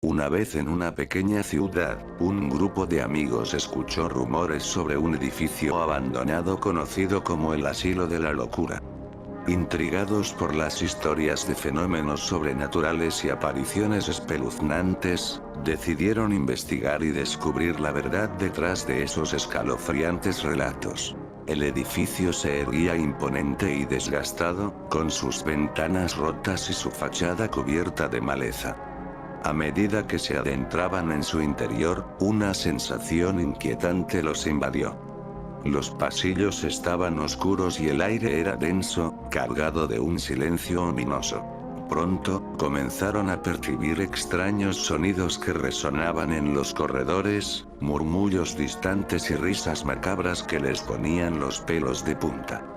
Una vez en una pequeña ciudad, un grupo de amigos escuchó rumores sobre un edificio abandonado conocido como el Asilo de la Locura. Intrigados por las historias de fenómenos sobrenaturales y apariciones espeluznantes, decidieron investigar y descubrir la verdad detrás de esos escalofriantes relatos. El edificio se erguía imponente y desgastado, con sus ventanas rotas y su fachada cubierta de maleza. A medida que se adentraban en su interior, una sensación inquietante los invadió. Los pasillos estaban oscuros y el aire era denso, cargado de un silencio ominoso. Pronto, comenzaron a percibir extraños sonidos que resonaban en los corredores, murmullos distantes y risas macabras que les ponían los pelos de punta.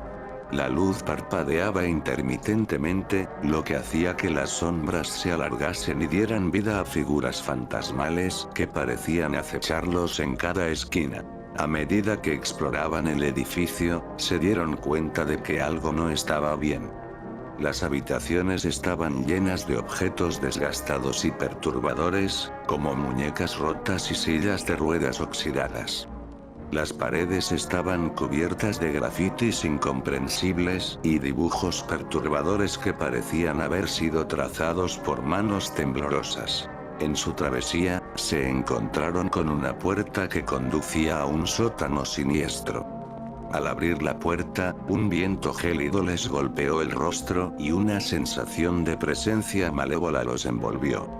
La luz parpadeaba intermitentemente, lo que hacía que las sombras se alargasen y dieran vida a figuras fantasmales que parecían acecharlos en cada esquina. A medida que exploraban el edificio, se dieron cuenta de que algo no estaba bien. Las habitaciones estaban llenas de objetos desgastados y perturbadores, como muñecas rotas y sillas de ruedas oxidadas. Las paredes estaban cubiertas de grafitis incomprensibles y dibujos perturbadores que parecían haber sido trazados por manos temblorosas. En su travesía, se encontraron con una puerta que conducía a un sótano siniestro. Al abrir la puerta, un viento gélido les golpeó el rostro y una sensación de presencia malévola los envolvió.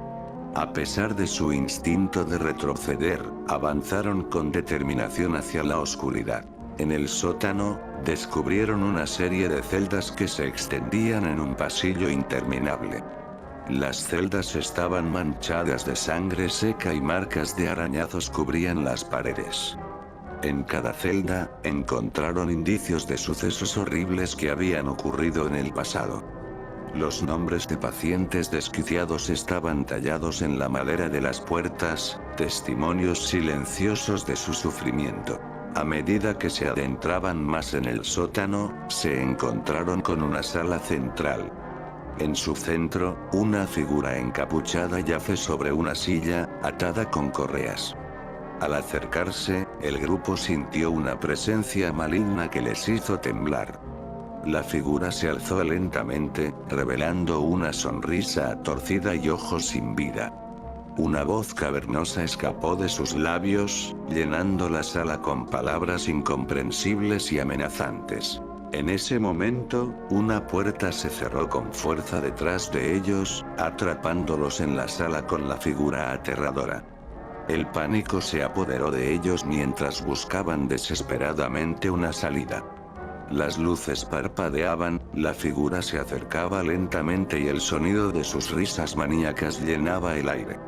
A pesar de su instinto de retroceder, avanzaron con determinación hacia la oscuridad. En el sótano, descubrieron una serie de celdas que se extendían en un pasillo interminable. Las celdas estaban manchadas de sangre seca y marcas de arañazos cubrían las paredes. En cada celda, encontraron indicios de sucesos horribles que habían ocurrido en el pasado. Los nombres de pacientes desquiciados estaban tallados en la madera de las puertas, testimonios silenciosos de su sufrimiento. A medida que se adentraban más en el sótano, se encontraron con una sala central. En su centro, una figura encapuchada yace sobre una silla, atada con correas. Al acercarse, el grupo sintió una presencia maligna que les hizo temblar. La figura se alzó lentamente, revelando una sonrisa torcida y ojos sin vida. Una voz cavernosa escapó de sus labios, llenando la sala con palabras incomprensibles y amenazantes. En ese momento, una puerta se cerró con fuerza detrás de ellos, atrapándolos en la sala con la figura aterradora. El pánico se apoderó de ellos mientras buscaban desesperadamente una salida. Las luces parpadeaban, la figura se acercaba lentamente y el sonido de sus risas maníacas llenaba el aire.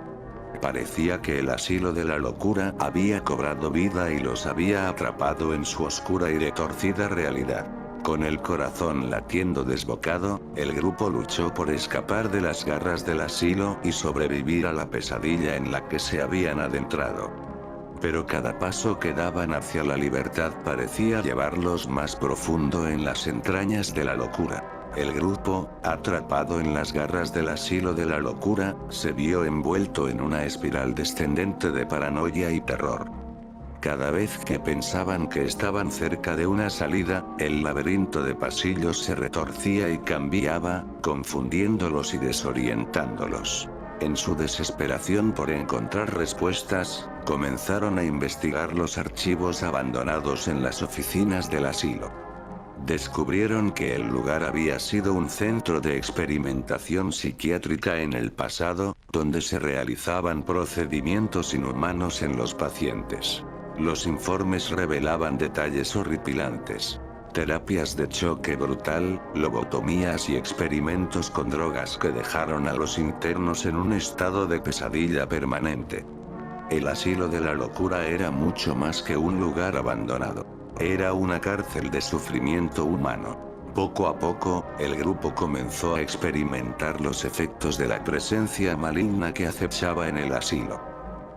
Parecía que el asilo de la locura había cobrado vida y los había atrapado en su oscura y retorcida realidad. Con el corazón latiendo desbocado, el grupo luchó por escapar de las garras del asilo y sobrevivir a la pesadilla en la que se habían adentrado. Pero cada paso que daban hacia la libertad parecía llevarlos más profundo en las entrañas de la locura. El grupo, atrapado en las garras del asilo de la locura, se vio envuelto en una espiral descendente de paranoia y terror. Cada vez que pensaban que estaban cerca de una salida, el laberinto de pasillos se retorcía y cambiaba, confundiéndolos y desorientándolos. En su desesperación por encontrar respuestas, comenzaron a investigar los archivos abandonados en las oficinas del asilo. Descubrieron que el lugar había sido un centro de experimentación psiquiátrica en el pasado, donde se realizaban procedimientos inhumanos en los pacientes. Los informes revelaban detalles horripilantes. Terapias de choque brutal, lobotomías y experimentos con drogas que dejaron a los internos en un estado de pesadilla permanente. El asilo de la locura era mucho más que un lugar abandonado. Era una cárcel de sufrimiento humano. Poco a poco, el grupo comenzó a experimentar los efectos de la presencia maligna que acechaba en el asilo.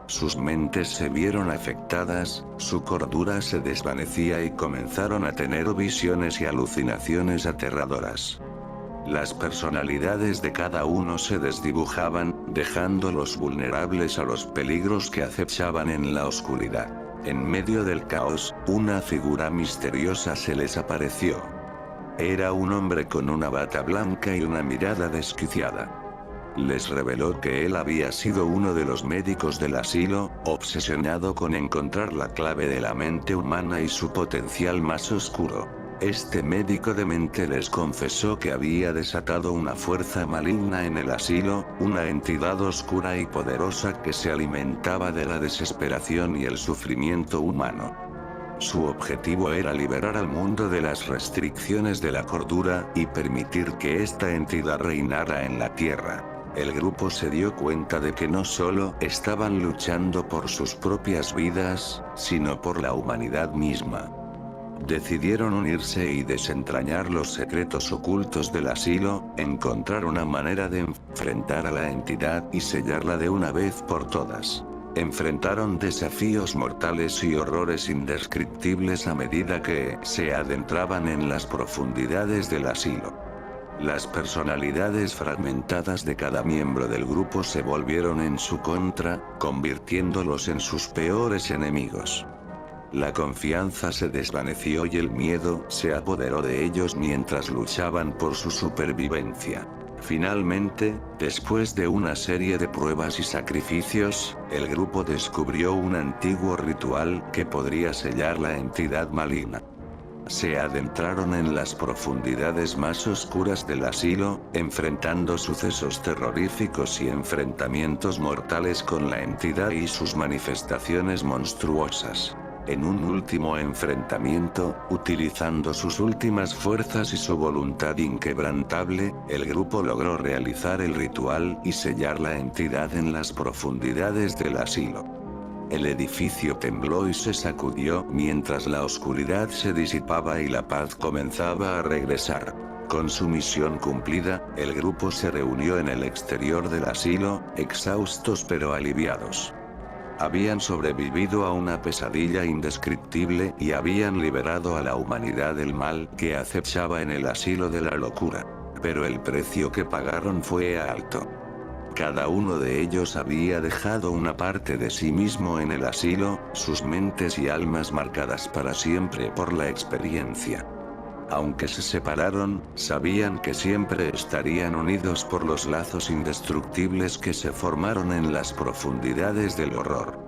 Sus mentes se vieron afectadas, su cordura se desvanecía y comenzaron a tener visiones y alucinaciones aterradoras. Las personalidades de cada uno se desdibujaban, dejándolos vulnerables a los peligros que acechaban en la oscuridad. En medio del caos, una figura misteriosa se les apareció. Era un hombre con una bata blanca y una mirada desquiciada. Les reveló que él había sido uno de los médicos del asilo, obsesionado con encontrar la clave de la mente humana y su potencial más oscuro. Este médico de mente les confesó que había desatado una fuerza maligna en el asilo, una entidad oscura y poderosa que se alimentaba de la desesperación y el sufrimiento humano. Su objetivo era liberar al mundo de las restricciones de la cordura, y permitir que esta entidad reinara en la Tierra. El grupo se dio cuenta de que no solo estaban luchando por sus propias vidas, sino por la humanidad misma. Decidieron unirse y desentrañar los secretos ocultos del asilo, encontrar una manera de enfrentar a la entidad y sellarla de una vez por todas. Enfrentaron desafíos mortales y horrores indescriptibles a medida que se adentraban en las profundidades del asilo. Las personalidades fragmentadas de cada miembro del grupo se volvieron en su contra, convirtiéndolos en sus peores enemigos. La confianza se desvaneció y el miedo se apoderó de ellos mientras luchaban por su supervivencia. Finalmente, después de una serie de pruebas y sacrificios, el grupo descubrió un antiguo ritual que podría sellar la entidad maligna. Se adentraron en las profundidades más oscuras del asilo, enfrentando sucesos terroríficos y enfrentamientos mortales con la entidad y sus manifestaciones monstruosas. En un último enfrentamiento, utilizando sus últimas fuerzas y su voluntad inquebrantable, el grupo logró realizar el ritual y sellar la entidad en las profundidades del asilo. El edificio tembló y se sacudió mientras la oscuridad se disipaba y la paz comenzaba a regresar. Con su misión cumplida, el grupo se reunió en el exterior del asilo, exhaustos pero aliviados. Habían sobrevivido a una pesadilla indescriptible y habían liberado a la humanidad del mal que acechaba en el asilo de la locura. Pero el precio que pagaron fue alto. Cada uno de ellos había dejado una parte de sí mismo en el asilo, sus mentes y almas marcadas para siempre por la experiencia. Aunque se separaron, sabían que siempre estarían unidos por los lazos indestructibles que se formaron en las profundidades del horror.